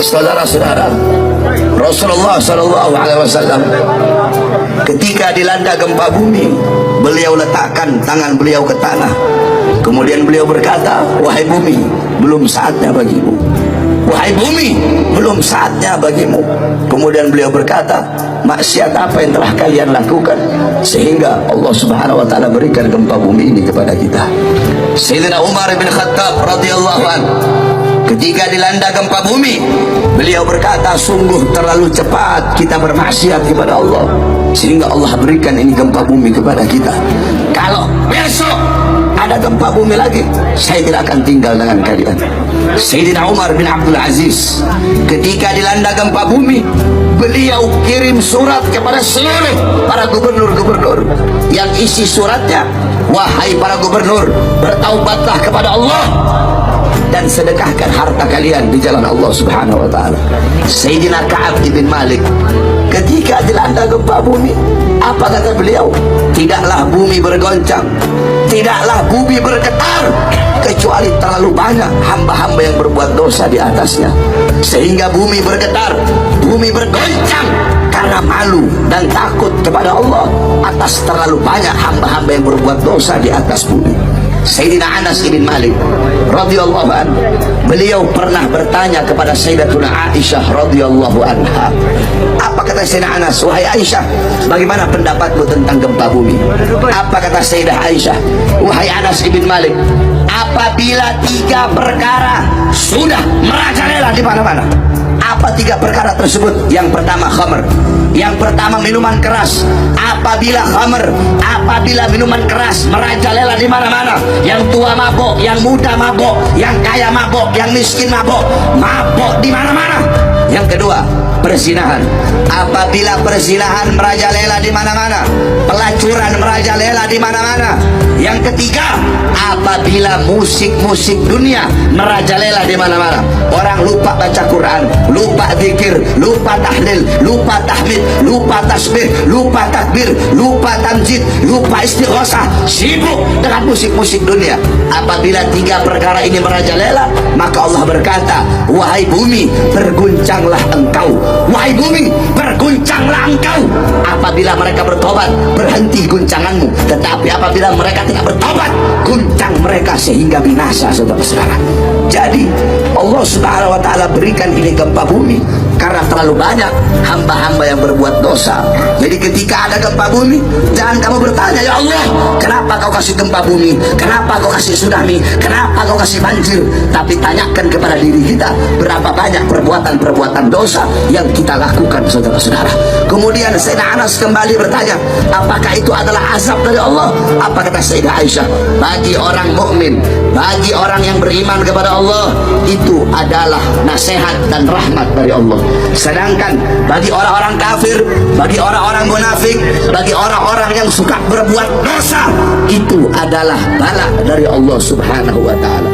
Saudara-saudara, Rasulullah SAW ketika dilanda gempa bumi, beliau letakkan tangan beliau ke tanah. Kemudian beliau berkata, wahai bumi, belum saatnya bagimu. Wahai bumi, belum saatnya bagimu. Kemudian beliau berkata, maksiat apa yang telah kalian lakukan sehingga Allah Subhanahu wa taala berikan gempa bumi ini kepada kita. Sayyidina Umar bin Khattab radhiyallahu anhu ketika dilanda gempa bumi, beliau berkata, sungguh terlalu cepat kita bermaksiat kepada Allah sehingga Allah berikan ini gempa bumi kepada kita. Kalau besok ada gempa bumi lagi, saya tidak akan tinggal dengan kalian. Sayyidina Umar bin Abdul Aziz ketika dilanda gempa bumi, beliau kirim surat kepada seluruh para gubernur-gubernur yang isi suratnya, wahai para gubernur, bertaubatlah kepada Allah dan sedekahkan harta kalian di jalan Allah Subhanahu wa taala. Sayyidina Ka'ab bin Malik ketika dilanda gempa bumi, apa kata beliau? Tidaklah bumi bergoncang, tidaklah bumi bergetar kecuali terlalu banyak hamba-hamba yang berbuat dosa di atasnya, sehingga bumi bergetar, bumi bergoncang karena malu dan takut kepada Allah atas terlalu banyak hamba-hamba yang berbuat dosa di atas bumi. Sayyidina Anas bin Malik radhiyallahu anhu, beliau pernah bertanya kepada Sayyidatuna Aisyah radhiyallahu anha. Apa kata Sayyidina Anas? Wahai Aisyah, bagaimana pendapatmu tentang gempa bumi? Apa kata Sayyidah Aisyah? Wahai Anas bin Malik, apabila 3 perkara sudah merajalela di mana-mana. Apa 3 perkara tersebut? Yang pertama khamr, yang pertama minuman keras. Apabila khamr, apabila minuman keras merajalela di mana-mana, yang tua mabok, yang muda mabok, yang kaya mabok, yang miskin mabok, mabok di mana-mana. Yang kedua, perzinahan. Apabila perzinahan merajalela di mana-mana, pelacuran merajalela di mana-mana. Yang ketiga, apabila musik-musik dunia merajalela di mana-mana. Orang lupa baca Quran, lupa zikir, lupa tahlil, lupa tahmid, lupa tasbih, lupa takbir, lupa tamjid, lupa istighosah, sibuk dengan musik-musik dunia. Apabila 3 perkara ini merajalela, maka Allah berkata, wahai bumi, berguncanglah engkau. Wahai bumi, berguncanglah engkau. Apabila mereka bertobat, berhenti guncanganmu. Tetapi apabila mereka tidak bertobat, guncang mereka sehingga binasa, saudara-saudara. Jadi Allah Subhanahu wa taala berikan ini gempa bumi karena terlalu banyak hamba-hamba yang berbuat dosa. Jadi ketika ada gempa bumi, jangan kamu bertanya, ya Allah, kenapa kau kasih gempa bumi? Kenapa kau kasih tsunami? Kenapa kau kasih banjir? Tapi tanyakan kepada diri kita, berapa banyak perbuatan-perbuatan dosa yang kita lakukan, saudara-saudara. Kemudian Sayyidina Anas kembali bertanya, apakah itu adalah azab dari Allah? Apa kata Sayyidah Aisyah? Bagi orang mukmin, bagi orang yang beriman kepada Allah, itu adalah nasihat dan rahmat dari Allah. Sedangkan bagi orang-orang kafir, bagi orang-orang munafik, bagi orang-orang yang suka berbuat dosa, itu adalah bala dari Allah Subhanahu wa taala.